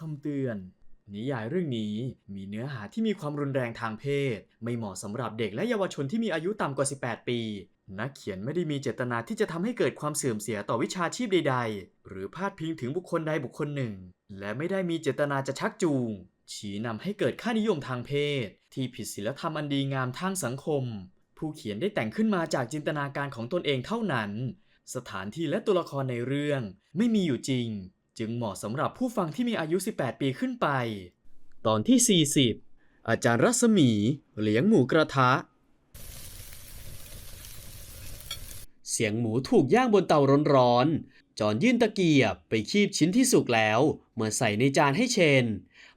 คำเตือนนิยายเรื่องนี้มีเนื้อหาที่มีความรุนแรงทางเพศไม่เหมาะสำหรับเด็กและเยาวชนที่มีอายุต่ำกว่า 18 ปี นักเขียนไม่ได้มีเจตนาที่จะทำให้เกิดความเสื่อมเสียต่อวิชาชีพใดๆ หรือพาดพิงถึงบุคคลใดบุคคลหนึ่ง และไม่ได้มีเจตนาจะชักจูงชี้นำให้เกิดค่านิยมทางเพศที่ผิดศีลธรรมอันดีงามทางสังคม ผู้เขียนได้แต่งขึ้นมาจากจินตนาการของตนเองเท่านั้น สถานที่และตัวละครในเรื่องไม่มีอยู่จริงจึงเหมาะสำหรับผู้ฟังที่มีอายุ 18 ปีขึ้นไป ตอนที่ 40 อาจารย์รัศมีเลี้ยงหมูกระทะ เสียงหมูถูกย่างบนเตาร้อนๆจอนยื่นตะเกียบไปคีบชิ้นที่สุกแล้วมาใส่ในจานให้เชน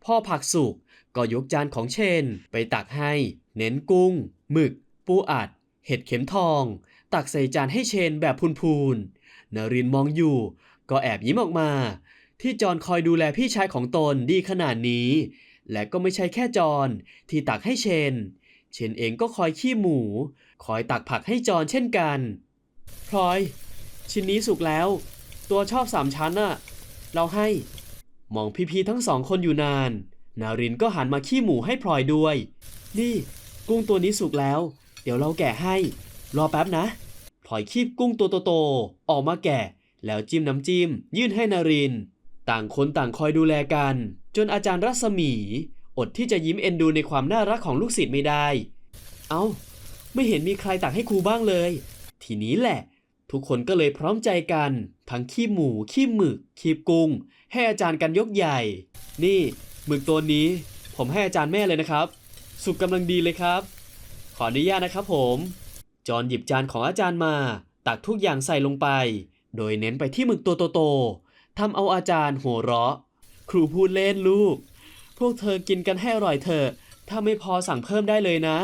พอผักสุกก็ยกจานของเชนไปตักให้เน้นกุ้งหมึกปูอัดเห็ดเข็มทองตักใส่จานให้เชนแบบพูนๆนรินทร์มองอยู่ก็แอบยิ้มออกมาที่จอนคอยดูแลพี่ชายของตนดีขนาดนี้และก็ไม่ใช่แค่จอนที่ตักให้เชนเองก็คอยขี้หมูคอยตักผักให้จอนเช่นกันพลอยชิ้นนี้สุกแล้วตัวชอบ3 ชั้นน่ะเราให้มองพี่ๆทั้ง2 คนอยู่นานนารินก็หันมาขี้หมูให้พลอยด้วยนี่กุ้งตัวนี้สุกแล้วเดี๋ยวเราแกะให้รอแป๊บนะพลอยคีบกุ้งตัวโตๆออกมาแกะแล้วจิ้มน้ำจิ้มยื่นให้นารินต่างคนต่างคอยดูแลกันจนอาจารย์รัศมีอดที่จะยิ้มเอ็นดูในความน่ารักของลูกศิษย์ไม่ได้เอ้าไม่เห็นมีใครตักให้ครูบ้างเลยทีนี้แหละทุกคนก็เลยพร้อมใจกันทั้งคีบหมูคีบหมึกคีบกุ้งให้อาจารย์กันยกใหญ่นี่หมึกตัวนี้ผมให้อาจารย์แม่เลยนะครับสุกกำลังดีเลยครับขออนุญาตนะครับผมจอนหยิบจานของอาจารย์มาตักทุกอย่างใส่ลงไปโดยเน้นไปที่หมึกตัวโตๆทำเอาอาจารย์หัวเราะครูพูดเล่นลูกพวกเธอกินกันให้อร่อยเถอะถ้าไม่พอสั่งเพิ่มได้เลยนะ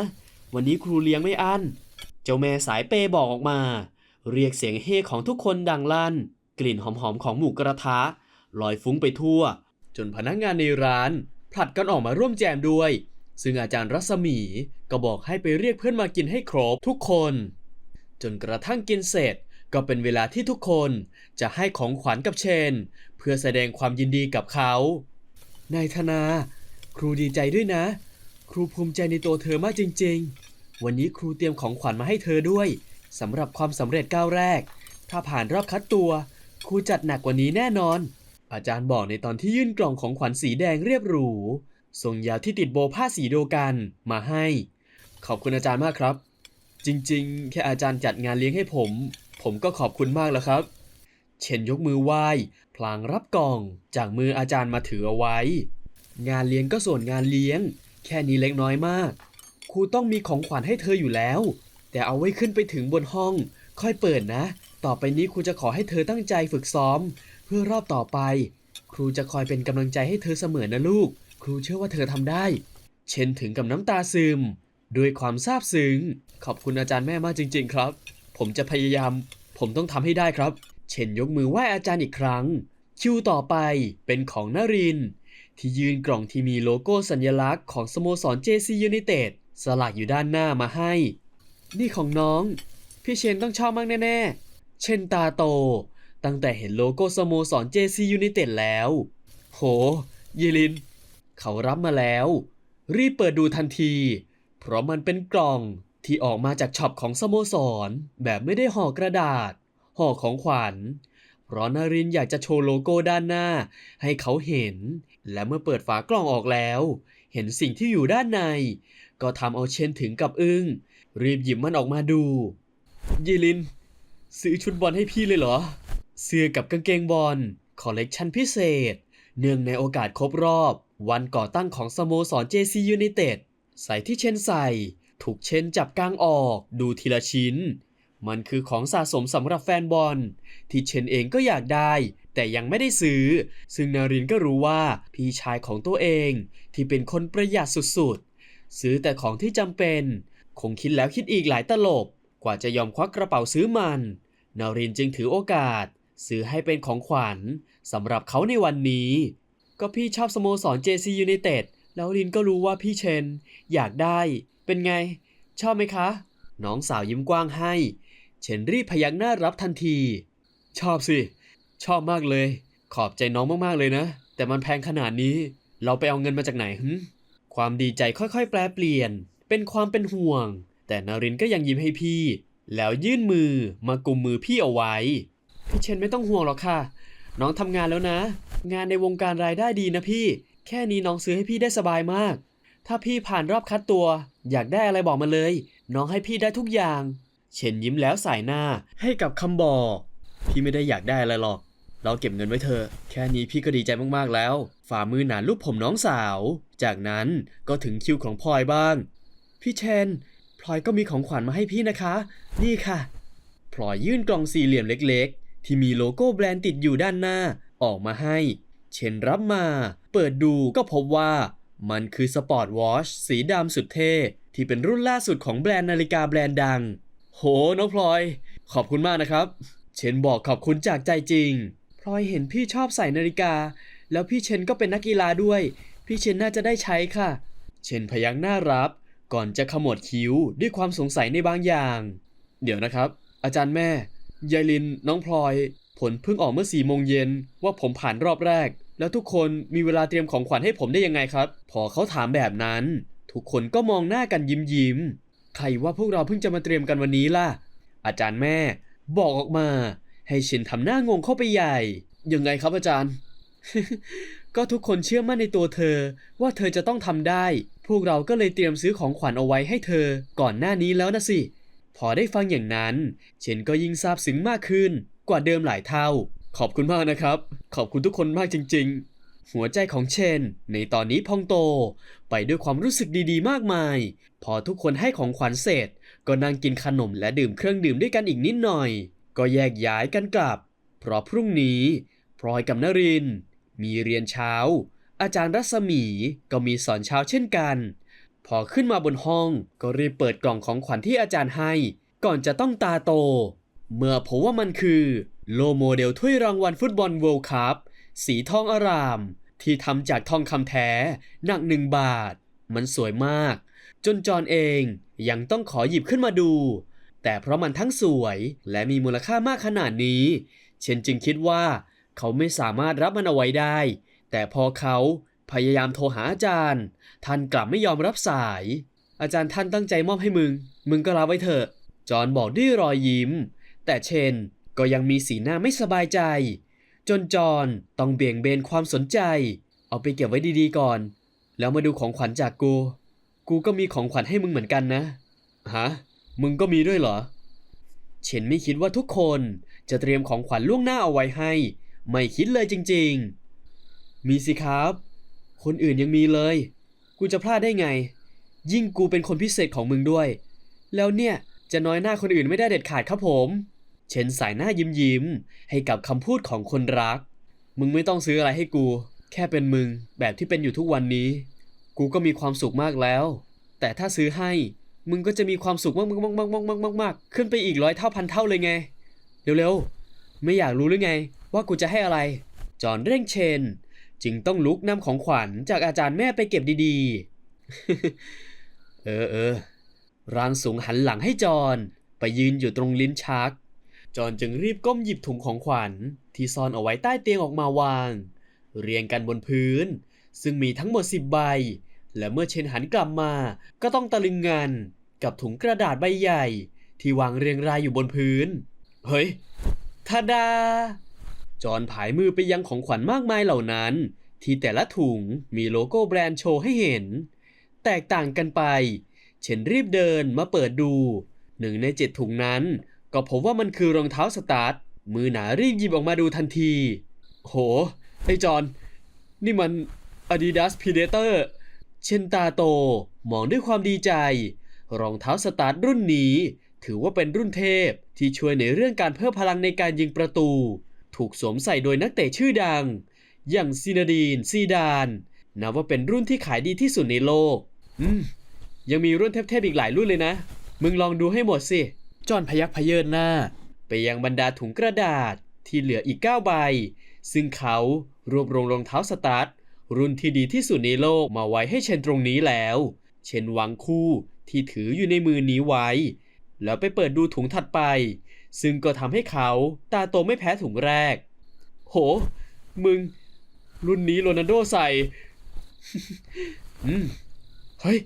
วันนี้ครูเลี้ยงไม่อั้นเจ้าแม่สายเปย์บอกออกมาเรียกเสียงเฮของทุกคนดังลั่นกลิ่นหอมๆของหมูกระทะลอยฟุ้งไปทั่วจนพนักงานในร้านผลัดกันออกมาร่วมแจมด้วยซึ่งอาจารย์รัศมีก็บอกให้ไปเรียกเพื่อนมากินให้ครบทุกคนจนกระทั่งกินเสร็จก็เป็นเวลาที่ทุกคนจะให้ของขวัญกับเชนเพื่อแสดงความยินดีกับเขานายธนาครูดีใจด้วยนะครูภูมิใจในตัวเธอมากจริงๆวันนี้ครูเตรียมของขวัญมาให้เธอด้วยสำหรับความสำเร็จก้าวแรกถ้าผ่านรอบคัดตัวครูจัดหนักกว่านี้แน่นอนอาจารย์บอกในตอนที่ยื่นกล่องของขวัญสีแดงเรียบหรูทรงยาวที่ติดโบผ้าสีเดียวกันมาให้ขอบคุณอาจารย์มากครับจริงๆแค่อาจารย์จัดงานเลี้ยงให้ผมก็ขอบคุณมากแล้วครับเชนยกมือไหว้พลางรับกล่องจากมืออาจารย์มาถือเอาไว้งานเลี้ยงก็ส่วนงานเลี้ยงแค่นี้เล็กน้อยมากครูต้องมีของขวัญให้เธออยู่แล้วแต่เอาไว้ขึ้นไปถึงบนห้องค่อยเปิดนะต่อไปนี้ครูจะขอให้เธอตั้งใจฝึกซ้อมเพื่อรอบต่อไปครูจะคอยเป็นกำลังใจให้เธอเสมอนะลูกครูเชื่อว่าเธอทำได้เชนถึงกับน้ำตาซึมด้วยความซาบซึ้งขอบคุณอาจารย์แม่มากจริงๆครับผมจะพยายามผมต้องทำให้ได้ครับเชนยกมือไหว้อาจารย์อีกครั้งคิวต่อไปเป็นของนรินทร์ที่ยืนกล่องที่มีโลโก้สัญลักษณ์ของสโมสร JC United สลักอยู่ด้านหน้ามาให้นี่ของน้องพี่เชนต้องชอบมากแน่ๆเชนตาโตตั้งแต่เห็นโลโก้สโมสร JC United แล้วโหเยลินเขารับมาแล้วรีบเปิดดูทันทีเพราะมันเป็นกล่องที่ออกมาจากช็อปของสโมสรแบบไม่ได้ห่อกระดาษห่อของขวัญเพราะนรินทร์อยากจะโชว์โลโก้ด้านหน้าให้เขาเห็นและเมื่อเปิดฝากล่องออกแล้วเห็นสิ่งที่อยู่ด้านในก็ทำเอาเชนถึงกับอึ้งรีบหยิบมันออกมาดูเยลินซื้อชุดบอลให้พี่เลยเหรอเสื้อกับกางเกงบอลคอลเลกชันพิเศษเนื่องในโอกาสครบรอบวันก่อตั้งของสโมสร JC United ใส่ที่เชนใส่ถูกเชนจับกางออกดูทีละชิ้นมันคือของสะสมสำหรับแฟนบอลที่เชนเองก็อยากได้แต่ยังไม่ได้ซื้อซึ่งนารินก็รู้ว่าพี่ชายของตัวเองที่เป็นคนประหยัดสุดๆซื้อแต่ของที่จำเป็นคงคิดแล้วคิดอีกหลายตลบกว่าจะยอมควักกระเป๋าซื้อมันนารินจึงถือโอกาสซื้อให้เป็นของขวัญสำหรับเขาในวันนี้ก็พี่ชอบสโมสร JC United แล้วรินก็รู้ว่าพี่เชนอยากได้เป็นไงชอบไหมคะน้องสาวยิ้มกว้างให้เชนรีบพยักหน้ารับทันทีชอบสิชอบมากเลยขอบใจน้องมากๆเลยนะ แต่มันแพงขนาดนี้เราไปเอาเงินมาจากไหนความดีใจค่อยๆแปรเปลี่ยนเป็นความเป็นห่วงแต่นรินทร์ก็ยังยิ้มให้พี่แล้วยื่นมือมากุมมือพี่เอาไว้พี่เชนไม่ต้องห่วงหรอกค่ะน้องทำงานแล้วนะงานในวงการรายได้ดีนะพี่แค่นี้น้องซื้อให้พี่ได้สบายมากถ้าพี่ผ่านรอบคัดตัวอยากได้อะไรบอกมาเลยน้องให้พี่ได้ทุกอย่างเชนยิ้มแล้วสายหน้าให้กับคำบอกพี่ไม่ได้อยากได้อะไรหรอกเราเก็บเงินไว้เถอะแค่นี้พี่ก็ดีใจมากๆแล้วฝ่ามือหนาลูบผมน้องสาวจากนั้นก็ถึงคิวของพลอยบ้างพี่เชนพลอยก็มีของขวัญมาให้พี่นะคะนี่ค่ะพลอยยื่นกล่องสี่เหลี่ยมเล็กๆที่มีโลโก้แบรนด์ติดอยู่ด้านหน้าออกมาให้เชนรับมาเปิดดูก็พบว่ามันคือสปอร์ตวอชสีดำสุดเท่ที่เป็นรุ่นล่าสุดของแบรนด์นาฬิกาแบรนด์ดังโหน้องพลอยขอบคุณมากนะครับเชนบอกขอบคุณจากใจจริงพลอยเห็นพี่ชอบใส่นาฬิกาแล้วพี่เชนก็เป็นนักกีฬาด้วยพี่เชนน่าจะได้ใช้ค่ะเชนพยักหน้ารับก่อนจะขมวดคิ้วด้วยความสงสัยในบางอย่างเดี๋ยวนะครับอาจารย์แม่ยายลินน้องพลอยผลเพิ่งออกเมื่อ4 โมงเย็นว่าผมผ่านรอบแรกแล้วทุกคนมีเวลาเตรียมของขวัญให้ผมได้ยังไงครับพอเขาถามแบบนั้นทุกคนก็มองหน้ากันยิ้มใครว่าพวกเราเพิ่งจะมาเตรียมกันวันนี้ล่ะอาจารย์แม่บอกออกมาให้เชนทำหน้างงเข้าไปใหญ่ยังไงครับอาจารย์ ก็ทุกคนเชื่อมั่นในตัวเธอว่าเธอจะต้องทำได้พวกเราก็เลยเตรียมซื้อของขวัญเอาไว้ให้เธอก่อนหน้านี้แล้วนะสิพอได้ฟังอย่างนั้นเชนก็ยิ่งซาบซึ้งมากขึ้นกว่าเดิมหลายเท่าขอบคุณมากนะครับขอบคุณทุกคนมากจริงๆหัวใจของเชนในตอนนี้พองโตไปด้วยความรู้สึกดีๆมากมายพอทุกคนให้ของขวัญเสร็จก็นั่งกินขนมและดื่มเครื่องดื่มด้วยกันอีกนิดหน่อยก็แยกย้ายกันกลับเพราะพรุ่งนี้พลอยกับนรินทร์มีเรียนเช้าอาจารย์รัศมีก็มีสอนเช้าเช่นกันพอขึ้นมาบนห้องก็รีบเปิดกล่องของขวัญที่อาจารย์ให้ก่อนจะต้องตาโตเมื่อพบว่ามันคือโลโมเดลถ้วยรางวัลฟุตบอลเวิลด์คัพสีทองอารามที่ทำจากทองคำแท้หนัก1 บาทมันสวยมากจนจอห์นเองยังต้องขอหยิบขึ้นมาดูแต่เพราะมันทั้งสวยและมีมูลค่ามากขนาดนี้เชนจึงคิดว่าเขาไม่สามารถรับมันเอาไว้ได้แต่พอเขาพยายามโทรหาอาจารย์ท่านกลับไม่ยอมรับสายอาจารย์ท่านตั้งใจมอบให้มึงก็รับไว้เถอะจอห์นบอกด้วยรอยยิ้มแต่เชนก็ยังมีสีหน้าไม่สบายใจจนจอห์นต้องเบี่ยงเบนความสนใจเอาไปเก็บไว้ดีๆก่อนแล้วมาดูของขวัญจากกูก็มีของขวัญให้มึงเหมือนกันนะฮะมึงก็มีด้วยเหรอเชนไม่คิดว่าทุกคนจะเตรียมของขวัญล่วงหน้าเอาไว้ให้ไม่คิดเลยจริงๆมีสิครับคนอื่นยังมีเลยกูจะพลาดได้ไงยิ่งกูเป็นคนพิเศษของมึงด้วยแล้วเนี่ยจะน้อยหน้าคนอื่นไม่ได้เด็ดขาดครับผมเชนสายหน้ายิ้มให้กับคำพูดของคนรักมึงไม่ต้องซื้ออะไรให้กูแค่เป็นมึงแบบที่เป็นอยู่ทุกวันนี้กูก็มีความสุขมากแล้วแต่ถ้าซื้อให้มึงก็จะมีความสุขมากขึ้นไปอีก100 เท่าพันเท่าเลยไงเร็วๆไม่อยากรู้หรือไงว่ากูจะให้อะไรจอห์นเร่งเชนจึงต้องลุกนำของขวัญจากอาจารย์แม่ไปเก็บดีๆ เออร่างสูงหันหลังให้จอห์นไปยืนอยู่ตรงลิ้นชักจอห์นจึงรีบก้มหยิบถุงของขวัญที่ซ่อนเอาไว้ใต้เตียงออกมาวางเรียงกันบนพื้นซึ่งมีทั้งหมด10 ใบและเมื่อเชนหันกลับมาก็ต้องตะลึงงันกับถุงกระดาษใบใหญ่ที่วางเรียงรายอยู่บนพื้นเฮ้ยทาดาจอห์นผายมือไปยังของขวัญมากมายเหล่านั้นที่แต่ละถุงมีโลโก้แบรนด์โชว์ให้เห็นแตกต่างกันไปเชนรีบเดินมาเปิดดู1 ใน 7 ถุงนั้นก็พบว่ามันคือรองเท้าสตาร์ทมือหนารีบหยิบออกมาดูทันทีโหไอ้จอห์นนี่มัน Adidas Predator เชนตาโตมองด้วยความดีใจรองเท้าสตาร์ทรุ่นนี้ถือว่าเป็นรุ่นเทพที่ช่วยในเรื่องการเพิ่มพลังในการยิงประตูถูกสวมใส่โดยนักเตะชื่อดังอย่างซินาดีนซีดานนับว่าเป็นรุ่นที่ขายดีที่สุดในโลกยังมีรุ่นเทพๆอีกหลายรุ่นเลยนะมึงลองดูให้หมดสิจอห์นพยักพเยินหน้าไปยังบรรดาถุงกระดาษที่เหลืออีก9 ใบซึ่งเขารวบรวมรองเท้าสตาร์ทรุ่นที่ดีที่สุดในโลกมาไว้ให้เชนตรงนี้แล้วเชนวางคู่ที่ถืออยู่ในมือนี้ไว้แล้วไปเปิดดูถุงถัดไปซึ่งก็ทำให้เขาตาโตไม่แพ้ถุงแรกโหมึง รุ่นนี้โรนัลโดใส่ เฮ้ย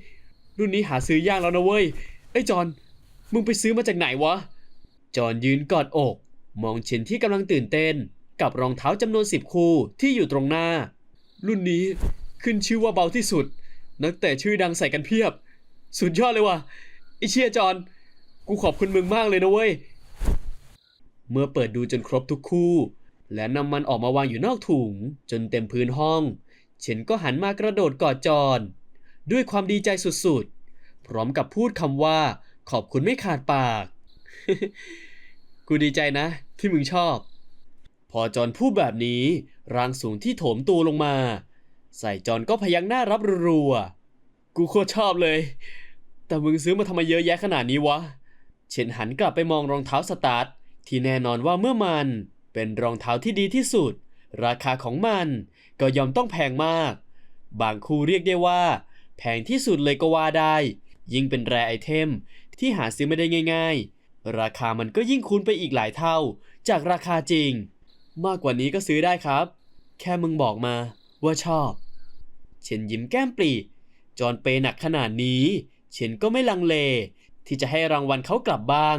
รุ่นนี้หาซื้อยากแล้วนะเว้ยไอ้จอนมึงไปซื้อมาจากไหนวะจอนยืนกอดอกมองเชนที่กำลังตื่นเต้นกับรองเท้าจำนวน10 คู่ที่อยู่ตรงหน้ารุ่นนี้ขึ้นชื่อว่าเบาที่สุดนักเตะชื่อดังใส่กันเพียบสุดยอดเลยว่ะไอ้เชี่ยจอนกูขอบคุณมึงมากเลยนะเว้ยเมื่อเปิดดูจนครบทุกคู่และนำมันออกมาวางอยู่นอกถุงจนเต็มพื้นห้องเชนก็หันมากระโดดกอดจอนด้วยความดีใจสุดๆพร้อมกับพูดคำว่าขอบคุณไม่ขาดปาก กูดีใจนะที่มึงชอบพอจอนพูดแบบนี้ร่างสูงที่โถมตัวลงมาใส่จอนก็พยักหน้ารับรัวๆกูโคตรชอบเลยแต่มึงซื้อมาทำไมเยอะแยะขนาดนี้วะเชนหันกลับไปมองรองเท้าสตาร์ทที่แน่นอนว่าเมื่อมันเป็นรองเท้าที่ดีที่สุดราคาของมันก็ยอมต้องแพงมากบางคู่เรียกได้ว่าแพงที่สุดเลยก็ว่าได้ยิ่งเป็นแรร์ไอเทมที่หาซื้อไม่ได้ง่ายๆราคามันก็ยิ่งคูณไปอีกหลายเท่าจากราคาจริงมากกว่านี้ก็ซื้อได้ครับแค่มึงบอกมาว่าชอบเชนยิ้มแก้มปรีจอนเปหนักขนาดนี้เชนก็ไม่ลังเลที่จะให้รางวัลเขากลับบ้าง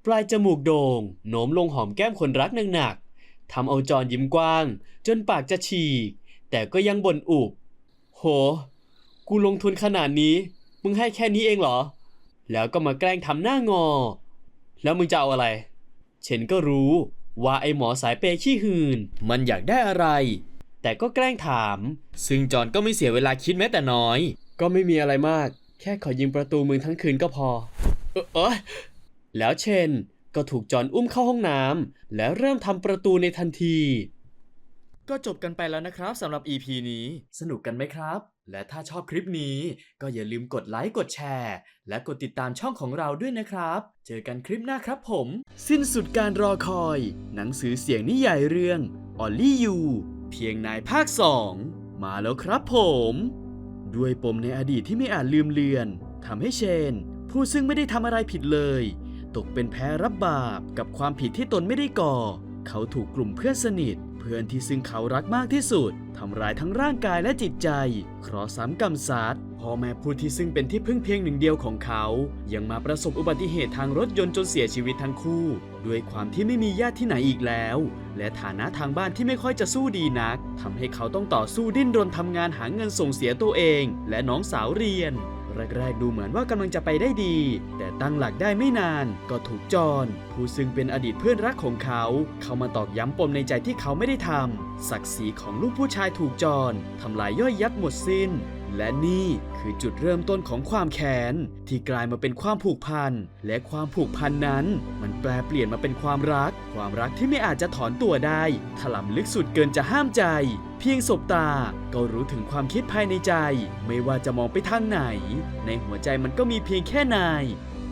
ปลายจมูกโด่งโน้มลงหอมแก้มคนรักหนักๆทำเอาจอนยิ้มกว้างจนปากจะฉีกแต่ก็ยังบ่นอุบโหกูลงทุนขนาดนี้มึงให้แค่นี้เองเหรอแล้วก็มาแกล้งทำหน้างอแล้วมึงจะเอาอะไรเชนก็รู้ว่าไอ้หมอสายเปย์ขี้หื่นมันอยากได้อะไรแต่ก็แกล้งถามซึ่งจอนก็ไม่เสียเวลาคิดแม้แต่น้อยก็ไม่มีอะไรมากแค่ขอยิงประตูมึงทั้งคืนก็พอแล้วเชนก็ถูกจอนอุ้มเข้าห้องน้ำและเริ่มทำประตูในทันทีก็จบกันไปแล้วนะครับสำหรับ EP นี้สนุกกันไหมครับและถ้าชอบคลิปนี้ก็อย่าลืมกดไลค์กดแชร์และกดติดตามช่องของเราด้วยนะครับเจอกันคลิปหน้าครับผมสิ้นสุดการรอคอยหนังสือเสียงนิยายเรื่อง Only You เพียงนายภาค 2มาแล้วครับผมด้วยปมในอดีตที่ไม่อาจลืมเลือนทำให้เชนผู้ซึ่งไม่ได้ทำอะไรผิดเลยตกเป็นแพ้รับบาปกับความผิดที่ตนไม่ได้ก่อเขาถูกกลุ่มเพื่อนสนิทเพื่อนที่ซึ่งเขารักมากที่สุดทำร้ายทั้งร่างกายและจิตใจเคราะห์ซ้ำกรรมซัดพ่อแม่ผู้ที่ซึ่งเป็นที่พึ่งเพียงหนึ่งเดียวของเขายังมาประสบอุบัติเหตุทางรถยนต์จนเสียชีวิตทั้งคู่ด้วยความที่ไม่มีญาติที่ไหนอีกแล้วและฐานะทางบ้านที่ไม่ค่อยจะสู้ดีนักทำให้เขาต้องต่อสู้ดิ้นรนทำงานหาเงินส่งเสียตัวเองและน้องสาวเรียนแรกๆดูเหมือนว่ากำลังจะไปได้ดีแต่ตั้งหลักได้ไม่นานก็ถูกจอนผู้ซึ่งเป็นอดีตเพื่อนรักของเขาเข้ามาตอกย้ำปมในใจที่เขาไม่ได้ทำศักดิ์ศรีของลูกผู้ชายถูกจอนทำลายย่อยยับหมดสิ้นและนี่คือจุดเริ่มต้นของความแค้นที่กลายมาเป็นความผูกพันและความผูกพันนั้นมันแปลเปลี่ยนมาเป็นความรักที่ไม่อาจจะถอนตัวได้ถลำลึกสุดเกินจะห้ามใจเพียงสบตาก็รู้ถึงความคิดภายในใจไม่ว่าจะมองไปทางไหนในหัวใจมันก็มีเพียงแค่นาย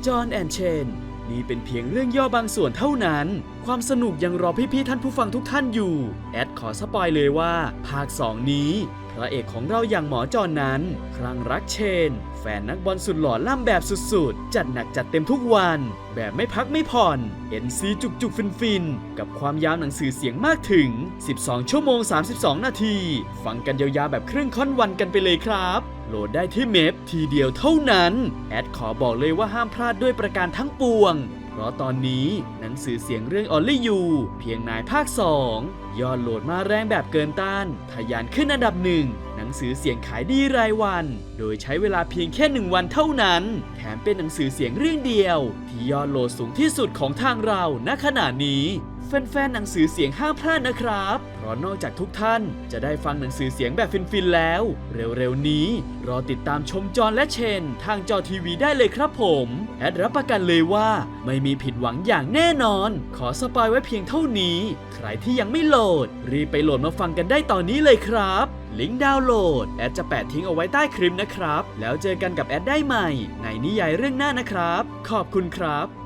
จอห์นแอนด์เชนนี่เป็นเพียงเรื่องย่อบางส่วนเท่านั้นความสนุกยังรอพี่ๆท่านผู้ฟังทุกท่านอยู่แอดขอสปอยเลยว่าภาค 2 นี้พระเอกของเราอย่างหมอจอนนั้นคลั่งรักเชนแฟนนักบอลสุดหล่อล่ำแบบสุดๆจัดหนักจัดเต็มทุกวันแบบไม่พักไม่ผ่อน NC จุกๆฟินๆกับความยาวหนังสือเสียงมากถึง12 ชั่วโมง 32 นาทีฟังกันยาวๆแบบครึ่งค่อนวันกันไปเลยครับโหลดได้ที่เมพทีเดียวเท่านั้นแอดขอบอกเลยว่าห้ามพลาดด้วยประการทั้งปวงเพราะตอนนี้หนังสือเสียงเรื่อง Only You เพียงนายภาค 2ยอดโหลดมาแรงแบบเกินต้านทะยานขึ้นอันดับ1หนังสือเสียงขายดีรายวันโดยใช้เวลาเพียงแค่1 วันเท่านั้นแถมเป็นหนังสือเสียงเรื่องเดียวที่ยอดโหลดสูงที่สุดของทางเราณขณะนี้แฟนๆหนังสือเสียงห้ามพลาดนะครับเพราะนอกจากทุกท่านจะได้ฟังหนังสือเสียงแบบฟินๆแล้วเร็วๆนี้รอติดตามชมจอห์นและเชนทางจอทีวีได้เลยครับผมแอดรับประกันเลยว่าไม่มีผิดหวังอย่างแน่นอนขอสปอยไว้เพียงเท่านี้ใครที่ยังไม่โหลดรีบไปโหลดมาฟังกันได้ตอนนี้เลยครับลิงก์ดาวน์โหลดแอดจะแปะทิ้งเอาไว้ใต้คลิปนะครับแล้วเจอกันกับแอดได้ใหม่ในนิยายเรื่องหน้านะครับขอบคุณครับ